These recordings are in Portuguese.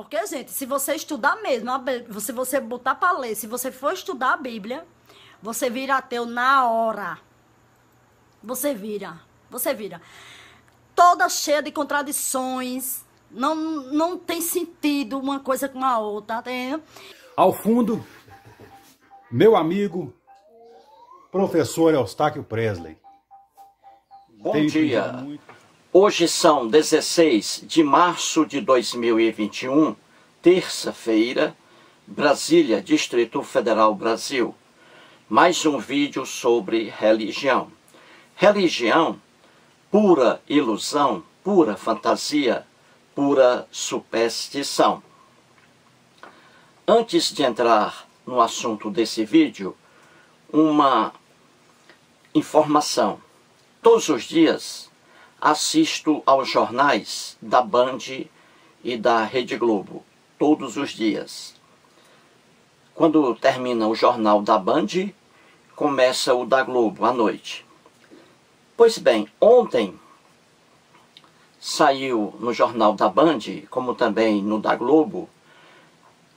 Porque, gente, se você estudar mesmo, se você botar para ler, se você for estudar a Bíblia, você vira ateu na hora. Você vira. Toda cheia de contradições. Não tem sentido uma coisa com a outra, tá entendendo? Ao fundo, meu amigo, professor Eustáquio Presley. Bom dia. Hoje são 16 de março de 2021, terça-feira, Brasília, Distrito Federal, Brasil. Mais um vídeo sobre religião. Religião, pura ilusão, pura fantasia, pura superstição. Antes de entrar no assunto desse vídeo, uma informação. Todos os dias assisto aos jornais da Band e da Rede Globo. Todos os dias. Quando termina o jornal da Band, começa o da Globo à noite. Pois bem, ontem saiu no jornal da Band, como também no da Globo,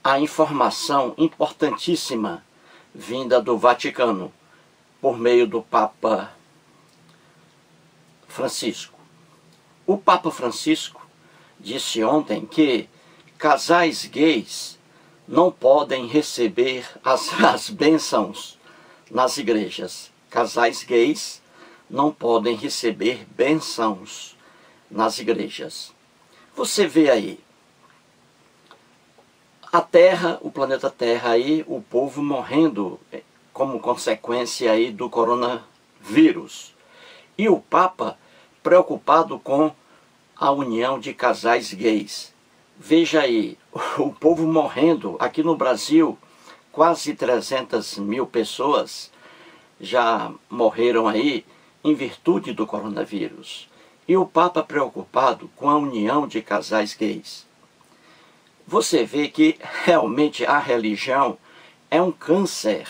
a informação importantíssima vinda do Vaticano, por meio do Papa Francisco. O Papa Francisco disse ontem que casais gays não podem receber as bênçãos nas igrejas. Casais gays não podem receber bênçãos nas igrejas. Você vê aí, a Terra, o planeta Terra aí, o povo morrendo como consequência aí do coronavírus. E o Papa preocupado com a união de casais gays. Veja aí, o povo morrendo. Aqui no Brasil, quase 300 mil pessoas já morreram aí em virtude do coronavírus. E o Papa preocupado com a união de casais gays. Você vê que realmente a religião é um câncer.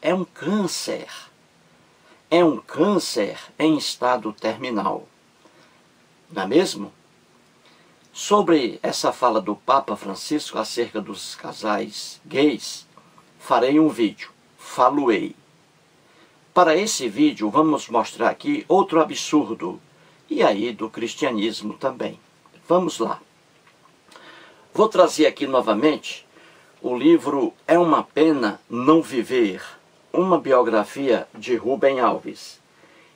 É um câncer. É um câncer em estado terminal. Não é mesmo? Sobre essa fala do Papa Francisco acerca dos casais gays, farei um vídeo. Faloei. Para esse vídeo, vamos mostrar aqui outro absurdo. E aí do cristianismo também. Vamos lá. Vou trazer aqui novamente o livro É uma Pena Não Viver, uma biografia de Rubem Alves,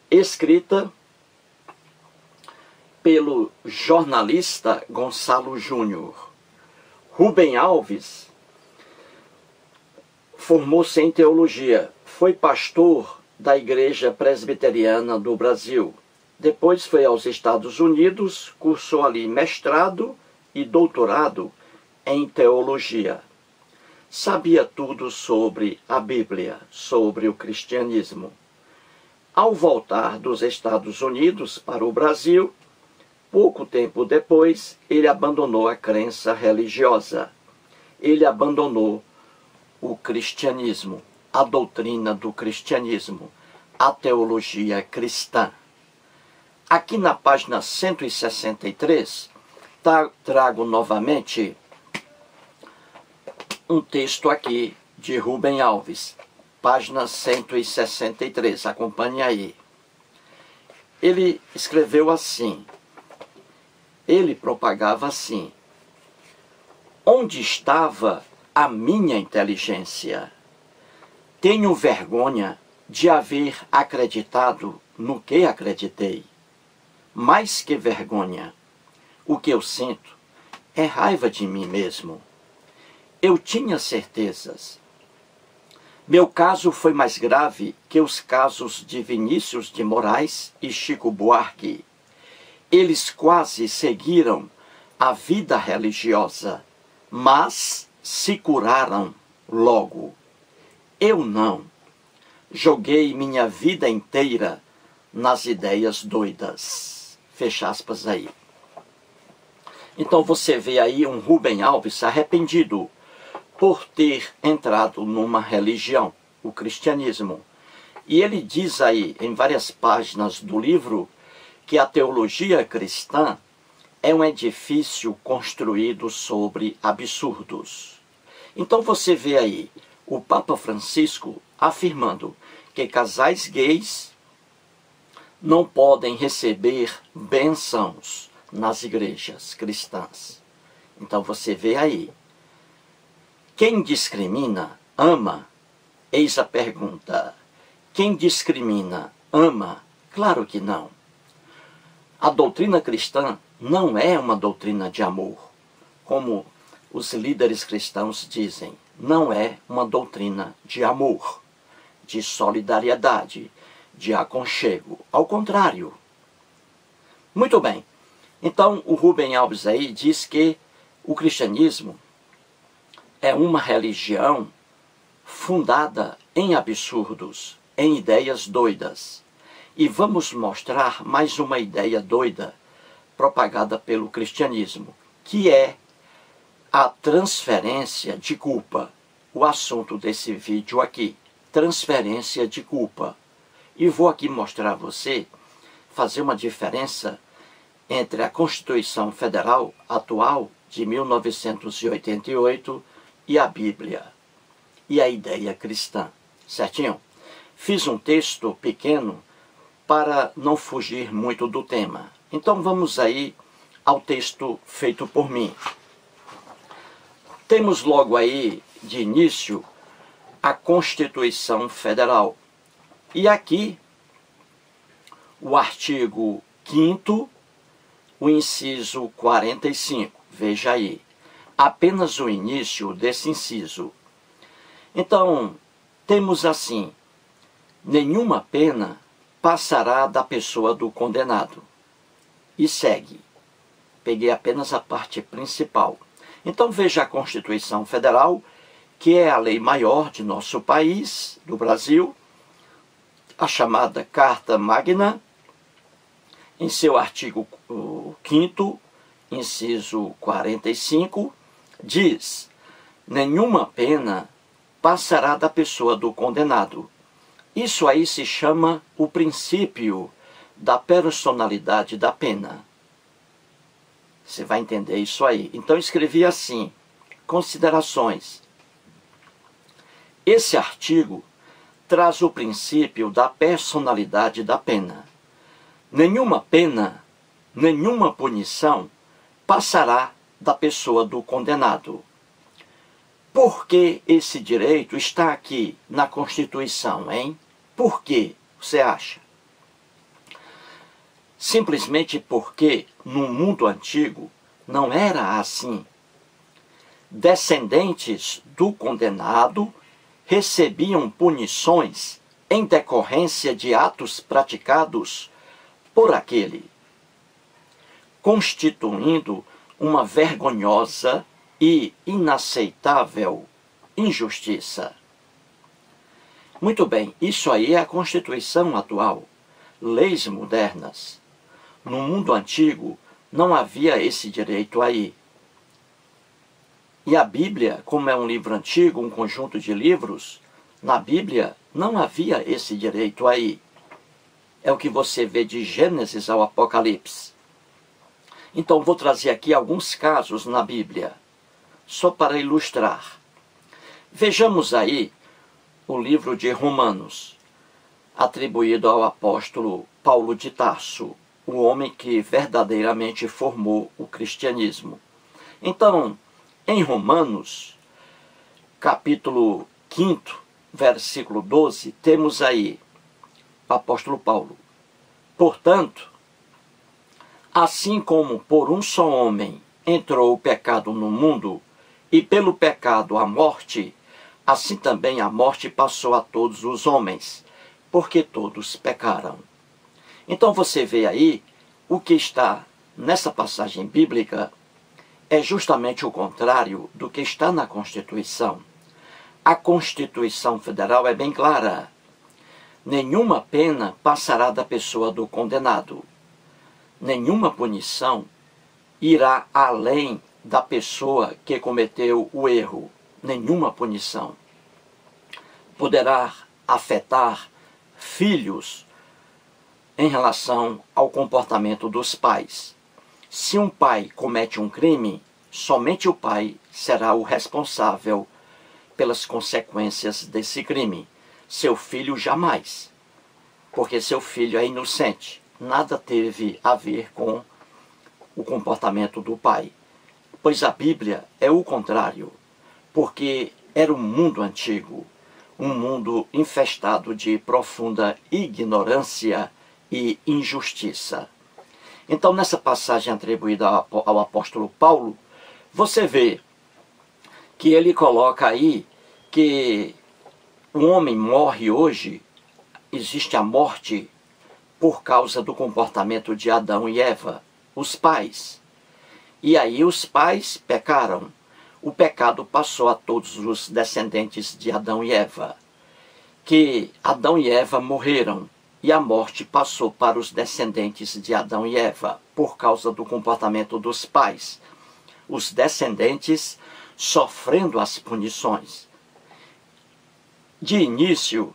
escrita pelo jornalista Gonçalo Júnior. Rubem Alves formou-se em teologia, foi pastor da Igreja Presbiteriana do Brasil. Depois foi aos Estados Unidos, cursou ali mestrado e doutorado em teologia. Sabia tudo sobre a Bíblia, sobre o cristianismo. Ao voltar dos Estados Unidos para o Brasil, pouco tempo depois, ele abandonou a crença religiosa. Ele abandonou o cristianismo, a doutrina do cristianismo, a teologia cristã. Aqui na página 163, trago novamente um texto aqui de Rubem Alves, página 163, acompanhe aí. Ele escreveu assim, ele propagava assim: onde estava a minha inteligência? Tenho vergonha de haver acreditado no que acreditei. Mais que vergonha, o que eu sinto é raiva de mim mesmo. Eu tinha certezas. Meu caso foi mais grave que os casos de Vinícius de Moraes e Chico Buarque. Eles quase seguiram a vida religiosa, mas se curaram logo. Eu não. Joguei minha vida inteira nas ideias doidas. Fecha aspas aí. Então você vê aí um Rubem Alves arrependido por ter entrado numa religião, o cristianismo. E ele diz aí, em várias páginas do livro, que a teologia cristã é um edifício construído sobre absurdos. Então você vê aí o Papa Francisco afirmando que casais gays não podem receber bênçãos nas igrejas cristãs. Então você vê aí, quem discrimina, ama? Eis a pergunta. Quem discrimina, ama? Claro que não. A doutrina cristã não é uma doutrina de amor, como os líderes cristãos dizem. Não é uma doutrina de amor, de solidariedade, de aconchego. Ao contrário. Muito bem. Então, o Rubem Alves aí diz que o cristianismo é uma religião fundada em absurdos, em ideias doidas. E vamos mostrar mais uma ideia doida propagada pelo cristianismo, que é a transferência de culpa. O assunto desse vídeo aqui, transferência de culpa. E vou aqui mostrar a você, fazer uma diferença entre a Constituição Federal atual de 1988 e a Bíblia e a ideia cristã, certinho? Fiz um texto pequeno para não fugir muito do tema. Então vamos aí ao texto feito por mim. Temos logo aí, de início, a Constituição Federal. E aqui, o artigo 5º, o inciso 45. Veja aí, apenas o início desse inciso. Então, temos assim, nenhuma pena passará da pessoa do condenado. E segue. Peguei apenas a parte principal. Então veja a Constituição Federal, que é a lei maior de nosso país, do Brasil, a chamada Carta Magna, em seu artigo 5º, inciso 45, diz: nenhuma pena passará da pessoa do condenado. Isso aí se chama o princípio da personalidade da pena. Você vai entender isso aí. Então escrevi assim, considerações. Esse artigo traz o princípio da personalidade da pena. Nenhuma pena, nenhuma punição passará da pessoa do condenado. Por que esse direito está aqui na Constituição, hein? Por que você acha? Simplesmente porque no mundo antigo não era assim. Descendentes do condenado recebiam punições em decorrência de atos praticados por aquele, constituindo uma vergonhosa e inaceitável injustiça. Muito bem, isso aí é a Constituição atual, leis modernas. No mundo antigo não havia esse direito aí. E a Bíblia, como é um livro antigo, um conjunto de livros, na Bíblia não havia esse direito aí. É o que você vê de Gênesis ao Apocalipse. Então vou trazer aqui alguns casos na Bíblia, só para ilustrar. Vejamos aí o livro de Romanos, atribuído ao apóstolo Paulo de Tarso, o homem que verdadeiramente formou o cristianismo. Então, em Romanos, capítulo 5º, versículo 12, temos aí o apóstolo Paulo. Portanto, assim como por um só homem entrou o pecado no mundo, e pelo pecado a morte, assim também a morte passou a todos os homens, porque todos pecaram. Então você vê aí, o que está nessa passagem bíblica é justamente o contrário do que está na Constituição. A Constituição Federal é bem clara. Nenhuma pena passará da pessoa do condenado. Nenhuma punição irá além da pessoa que cometeu o erro. Nenhuma punição poderá afetar filhos em relação ao comportamento dos pais. Se um pai comete um crime, somente o pai será o responsável pelas consequências desse crime. Seu filho jamais, porque seu filho é inocente. Nada teve a ver com o comportamento do pai. Pois a Bíblia é o contrário, porque era um mundo antigo, um mundo infestado de profunda ignorância e injustiça. Então, nessa passagem atribuída ao apóstolo Paulo, você vê que ele coloca aí que o homem morre hoje, existe a morte por causa do comportamento de Adão e Eva, os pais. E aí os pais pecaram. O pecado passou a todos os descendentes de Adão e Eva. Que Adão e Eva morreram. E a morte passou para os descendentes de Adão e Eva, por causa do comportamento dos pais. Os descendentes sofrendo as punições. De início,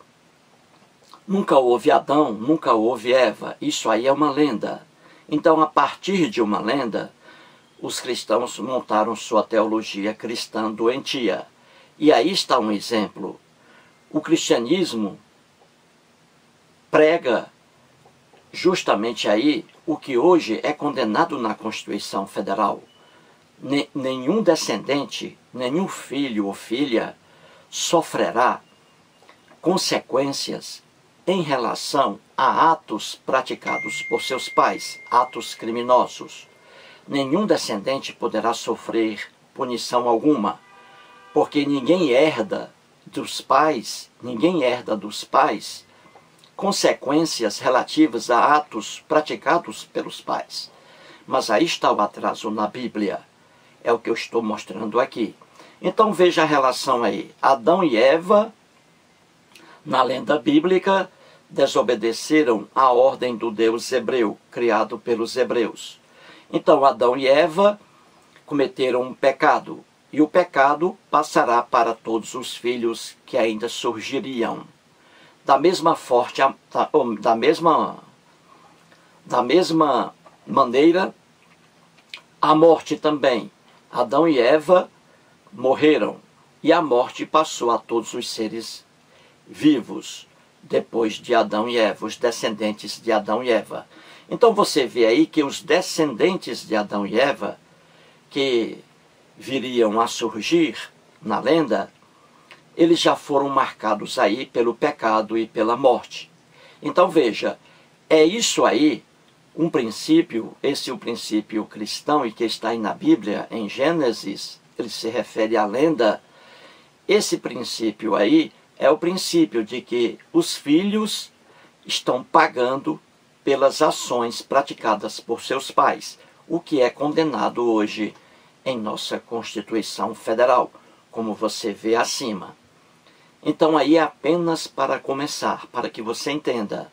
nunca houve Adão, nunca houve Eva. Isso aí é uma lenda. Então, a partir de uma lenda, os cristãos montaram sua teologia cristã doentia. E aí está um exemplo. O cristianismo prega justamente aí o que hoje é condenado na Constituição Federal. Nenhum descendente, nenhum filho ou filha sofrerá consequências em relação a atos praticados por seus pais, atos criminosos. Nenhum descendente poderá sofrer punição alguma, porque ninguém herda dos pais consequências relativas a atos praticados pelos pais. Mas aí está o atraso na Bíblia. É o que eu estou mostrando aqui. Então veja a relação aí. Adão e Eva, na lenda bíblica, desobedeceram à ordem do Deus hebreu, criado pelos hebreus. Então Adão e Eva cometeram um pecado. E o pecado passará para todos os filhos que ainda surgiriam. Da mesma maneira, a morte também. Adão e Eva morreram e a morte passou a todos os seres vivos depois de Adão e Eva, os descendentes de Adão e Eva. Então você vê aí que os descendentes de Adão e Eva, que viriam a surgir na lenda, eles já foram marcados aí pelo pecado e pela morte. Então veja, é isso aí, um princípio, esse é o princípio cristão e que está aí na Bíblia, em Gênesis, ele se refere à lenda. Esse princípio aí é o princípio de que os filhos estão pagando pelas ações praticadas por seus pais, o que é condenado hoje em nossa Constituição Federal, como você vê acima. Então aí é apenas para começar, para que você entenda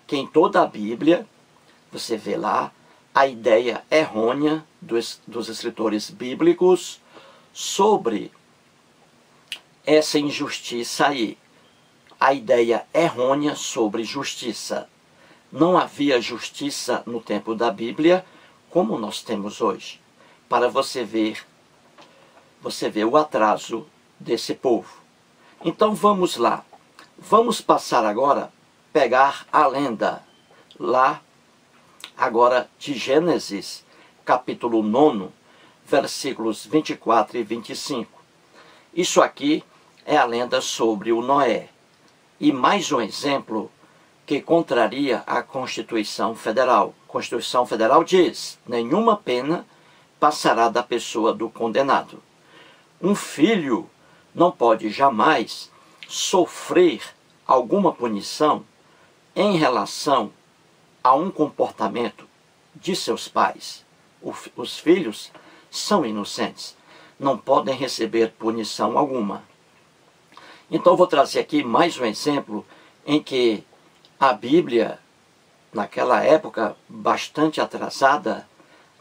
que em toda a Bíblia, você vê lá a ideia errônea dos escritores bíblicos sobre essa injustiça aí. A ideia errônea sobre justiça. Não havia justiça no tempo da Bíblia como nós temos hoje. Para você ver o atraso desse povo. Então vamos lá. Vamos passar agora, pegar a lenda lá, agora de Gênesis, capítulo 9, versículos 24 e 25. Isso aqui é a lenda sobre o Noé. E mais um exemplo que contraria a Constituição Federal. A Constituição Federal diz: nenhuma pena passará da pessoa do condenado. Um filho não pode jamais sofrer alguma punição em relação a um comportamento de seus pais. Os filhos são inocentes, não podem receber punição alguma. Então vou trazer aqui mais um exemplo em que a Bíblia, naquela época bastante atrasada,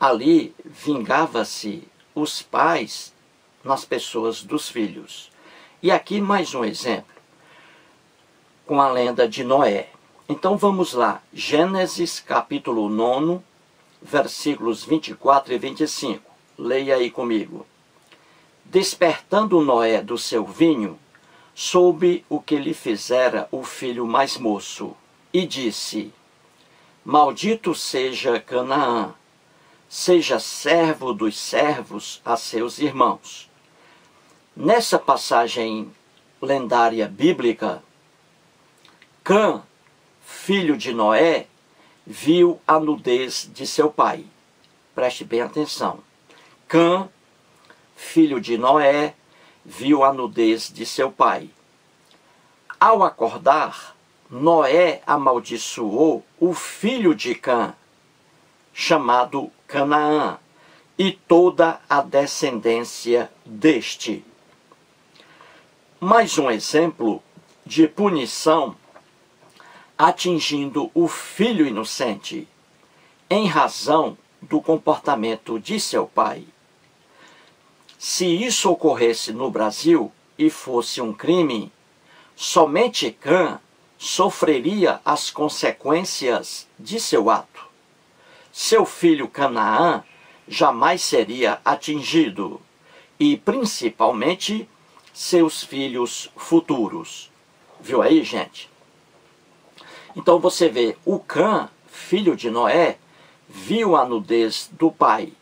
ali vingava-se os pais nas pessoas dos filhos. E aqui mais um exemplo, com a lenda de Noé. Então vamos lá, Gênesis capítulo 9, versículos 24 e 25. Leia aí comigo. Despertando Noé do seu vinho, soube o que lhe fizera o filho mais moço, e disse: Maldito seja Canaã, seja servo dos servos a seus irmãos. Nessa passagem lendária bíblica, Cã, filho de Noé, viu a nudez de seu pai. Preste bem atenção. Cã, filho de Noé, viu a nudez de seu pai. Ao acordar, Noé amaldiçoou o filho de Cã, chamado Canaã, e toda a descendência deste. Mais um exemplo de punição atingindo o filho inocente, em razão do comportamento de seu pai. Se isso ocorresse no Brasil e fosse um crime, somente Cã sofreria as consequências de seu ato. Seu filho Canaã jamais seria atingido, e principalmente seus filhos futuros. Viu aí, gente? Então você vê, o Cã, filho de Noé, viu a nudez do pai.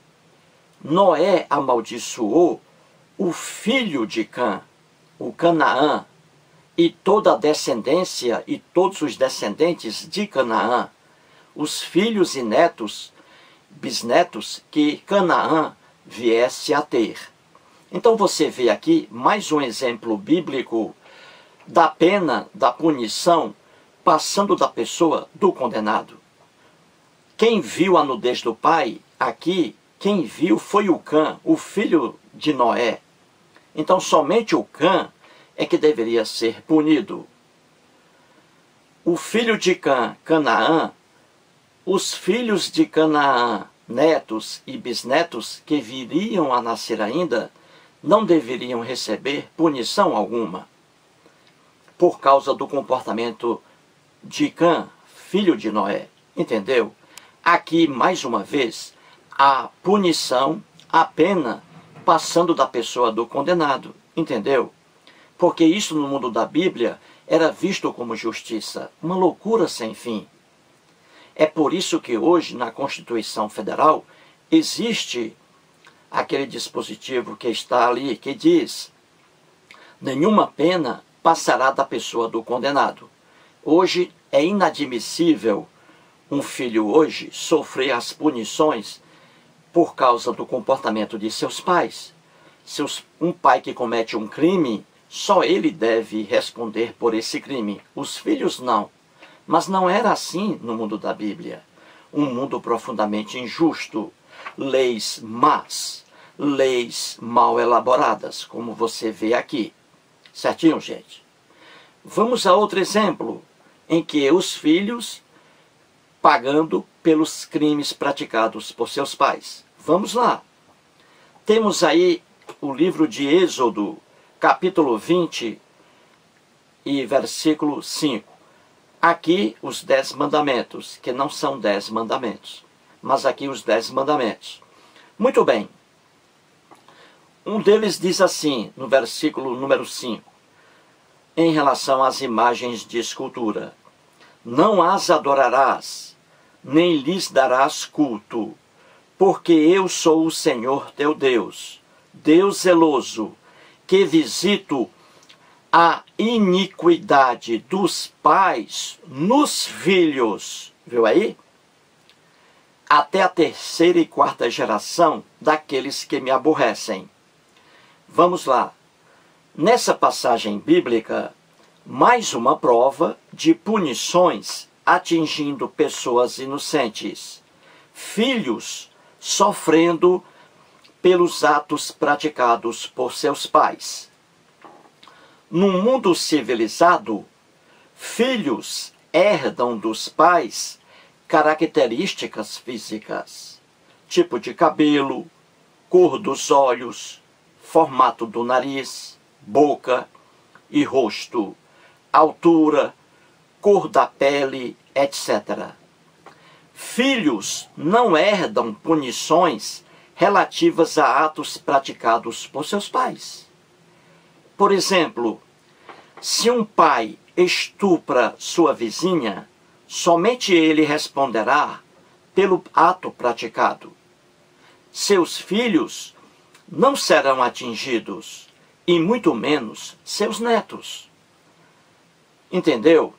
Noé amaldiçoou o filho de Cã, o Canaã, e toda a descendência e todos os descendentes de Canaã, os filhos e netos, bisnetos que Canaã viesse a ter. Então você vê aqui mais um exemplo bíblico da pena, da punição, passando da pessoa do condenado. Quem viu a nudez do pai, aqui, quem viu foi o Cã, o filho de Noé. Então somente o Cã é que deveria ser punido. O filho de Cã, Canaã, os filhos de Canaã, netos e bisnetos que viriam a nascer ainda, não deveriam receber punição alguma, por causa do comportamento de Cã, filho de Noé. Entendeu? Aqui, mais uma vez, a punição, a pena, passando da pessoa do condenado. Entendeu? Porque isso no mundo da Bíblia era visto como justiça, uma loucura sem fim. É por isso que hoje, na Constituição Federal, existe aquele dispositivo que está ali, que diz: nenhuma pena passará da pessoa do condenado. Hoje é inadmissível um filho hoje sofrer as punições por causa do comportamento de seus pais. Um pai que comete um crime, só ele deve responder por esse crime. Os filhos não. Mas não era assim no mundo da Bíblia. Um mundo profundamente injusto. Leis más. Leis mal elaboradas, como você vê aqui. Certinho, gente? Vamos a outro exemplo, em que os filhos pagando pelos crimes praticados por seus pais. Vamos lá. Temos aí o livro de Êxodo, capítulo 20 e versículo 5. Aqui os 10 mandamentos, que não são 10 mandamentos, mas aqui os 10 mandamentos. Muito bem. Um deles diz assim, no versículo número 5, em relação às imagens de escultura: não as adorarás, nem lhes darás culto, porque eu sou o Senhor teu Deus, Deus zeloso, que visito a iniquidade dos pais nos filhos. Viu aí? Até a 3ª e 4ª geração daqueles que me aborrecem. Vamos lá. Nessa passagem bíblica, mais uma prova de punições atingindo pessoas inocentes. Filhos sofrendo pelos atos praticados por seus pais. Num mundo civilizado, filhos herdam dos pais características físicas, tipo de cabelo, cor dos olhos, formato do nariz, boca e rosto, altura, cor da pele, etc. filhos não herdam punições relativas a atos praticados por seus pais. Por exemplo, se um pai estupra sua vizinha, somente ele responderá pelo ato praticado. Seus filhos não serão atingidos, e muito menos seus netos. Entendeu?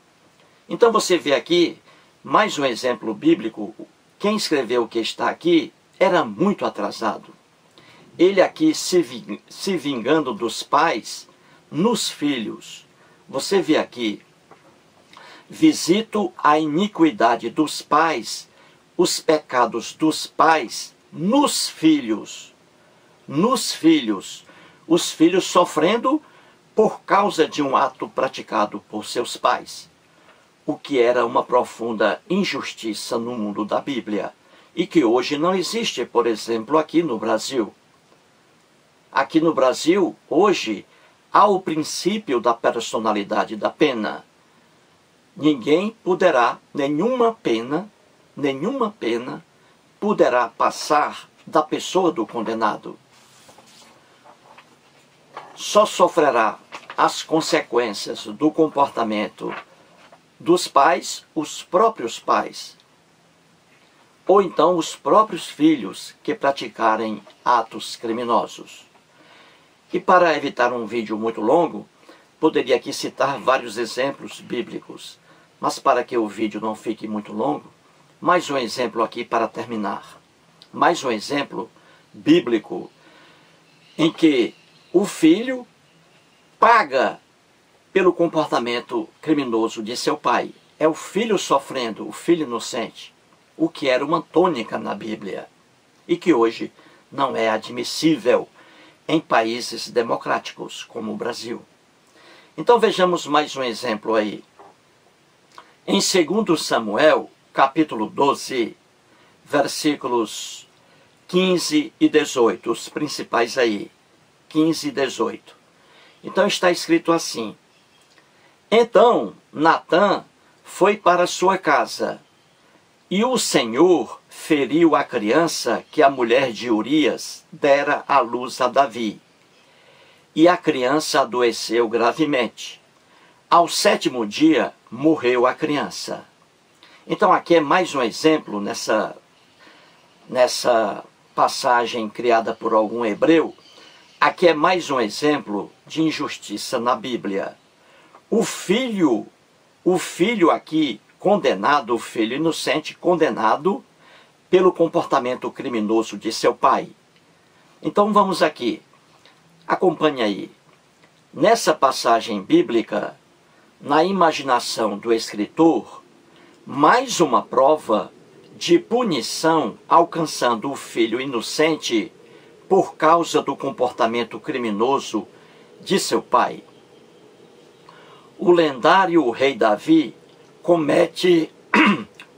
Então você vê aqui mais um exemplo bíblico. Quem escreveu o que está aqui era muito atrasado. Ele aqui se vingando dos pais nos filhos. Você vê aqui: visito a iniquidade dos pais, os pecados dos pais nos filhos. Nos filhos. Os filhos sofrendo por causa de um ato praticado por seus pais. O que era uma profunda injustiça no mundo da Bíblia. E que hoje não existe, por exemplo, aqui no Brasil. Aqui no Brasil, hoje, há o princípio da personalidade da pena. Ninguém poderá, nenhuma pena poderá passar da pessoa do condenado. Só sofrerá as consequências do comportamento dos pais, os próprios pais. Ou então os próprios filhos que praticarem atos criminosos. E para evitar um vídeo muito longo, poderia aqui citar vários exemplos bíblicos. Mas para que o vídeo não fique muito longo, mais um exemplo aqui para terminar. Mais um exemplo bíblico em que o filho paga pelo comportamento criminoso de seu pai. É o filho sofrendo, o filho inocente. O que era uma tônica na Bíblia. E que hoje não é admissível em países democráticos, como o Brasil. Então vejamos mais um exemplo aí. Em 2 Samuel, capítulo 12, versículos 15 e 18, os principais aí. 15 e 18. Então está escrito assim: então Natã foi para sua casa, e o Senhor feriu a criança que a mulher de Urias dera à luz a Davi. E a criança adoeceu gravemente. Ao 7º dia, morreu a criança. Então aqui é mais um exemplo nessa passagem criada por algum hebreu. Aqui é mais um exemplo de injustiça na Bíblia. O filho aqui condenado, o filho inocente condenado pelo comportamento criminoso de seu pai. Então vamos aqui, acompanhe aí. Nessa passagem bíblica, na imaginação do escritor, mais uma prova de punição alcançando o filho inocente por causa do comportamento criminoso de seu pai. O lendário rei Davi comete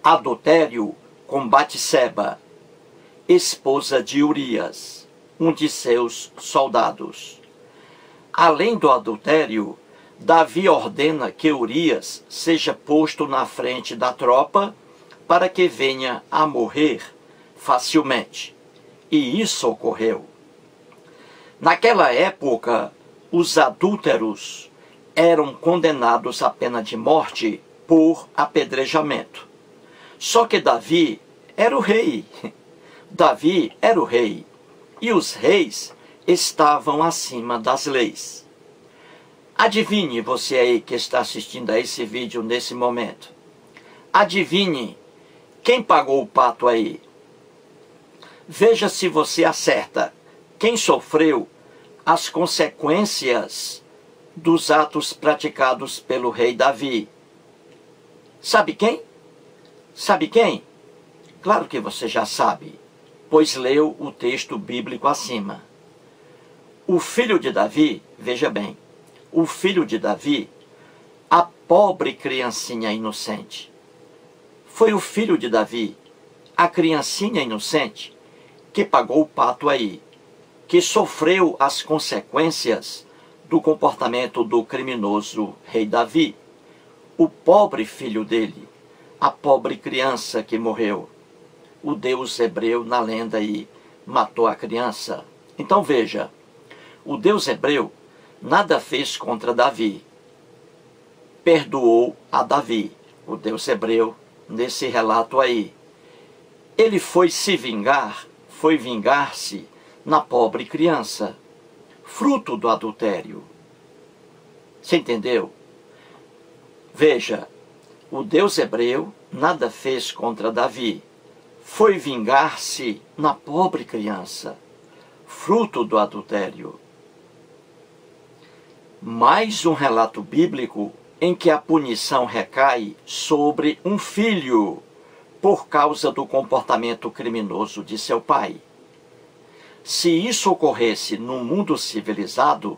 adultério com Batseba, esposa de Urias, um de seus soldados. Além do adultério, Davi ordena que Urias seja posto na frente da tropa para que venha a morrer facilmente. E isso ocorreu. Naquela época, os adúlteros eram condenados à pena de morte por apedrejamento. Só que Davi era o rei. Davi era o rei. E os reis estavam acima das leis. Adivinhe, você aí que está assistindo a esse vídeo nesse momento. Adivinhe quem pagou o pato aí. Veja se você acerta. Quem sofreu as consequências dos atos praticados pelo rei Davi? Sabe quem? Sabe quem? Claro que você já sabe, pois leu o texto bíblico acima. O filho de Davi, veja bem, o filho de Davi, a pobre criancinha inocente. Foi o filho de Davi, a criancinha inocente, que pagou o pato aí, que sofreu as consequências do comportamento do criminoso rei Davi. O pobre filho dele, a pobre criança que morreu. O Deus hebreu, na lenda aí, matou a criança. Então veja, o Deus hebreu nada fez contra Davi. Perdoou a Davi, o Deus hebreu, nesse relato aí. Ele foi se vingar, foi vingar-se na pobre criança, fruto do adultério. Você entendeu? Veja, o Deus hebreu nada fez contra Davi. Foi vingar-se na pobre criança, fruto do adultério. Mais um relato bíblico em que a punição recai sobre um filho por causa do comportamento criminoso de seu pai. Se isso ocorresse no mundo civilizado,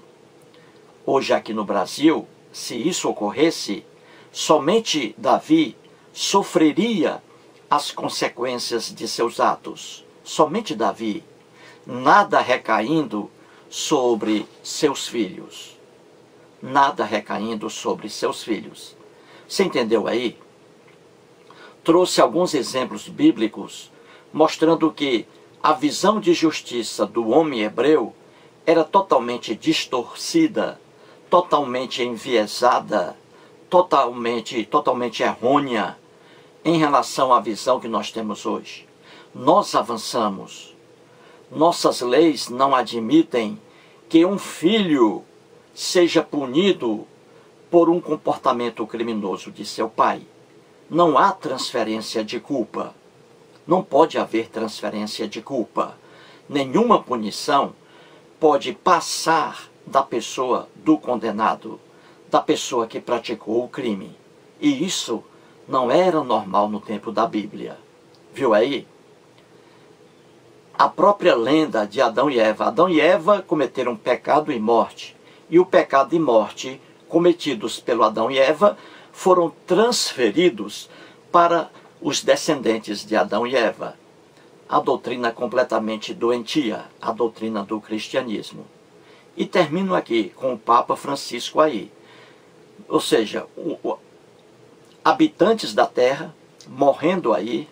hoje aqui no Brasil, se isso ocorresse, somente Davi sofreria as consequências de seus atos. Somente Davi, nada recaindo sobre seus filhos. Nada recaindo sobre seus filhos. Você entendeu aí? Trouxe alguns exemplos bíblicos mostrando que a visão de justiça do homem hebreu era totalmente distorcida, totalmente enviesada, totalmente errônea em relação à visão que nós temos hoje. Nós avançamos. Nossas leis não admitem que um filho seja punido por um comportamento criminoso de seu pai. Não há transferência de culpa. Não pode haver transferência de culpa. Nenhuma punição pode passar da pessoa do condenado, da pessoa que praticou o crime. E isso não era normal no tempo da Bíblia. Viu aí? A própria lenda de Adão e Eva. Adão e Eva cometeram pecado e morte. E o pecado e morte cometidos pelo Adão e Eva foram transferidos para os descendentes de Adão e Eva. A doutrina completamente doentia, a doutrina do cristianismo. E termino aqui com o Papa Francisco aí. Ou seja, habitantes da terra morrendo aí,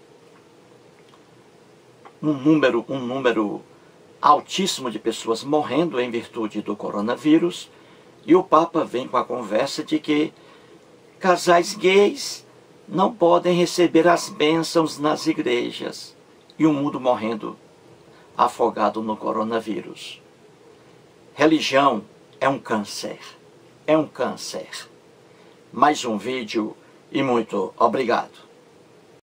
um número altíssimo de pessoas morrendo em virtude do coronavírus, e o Papa vem com a conversa de que casais gays não podem receber as bênçãos nas igrejas, e o mundo morrendo afogado no coronavírus. Religião é um câncer, é um câncer. Mais um vídeo e muito obrigado.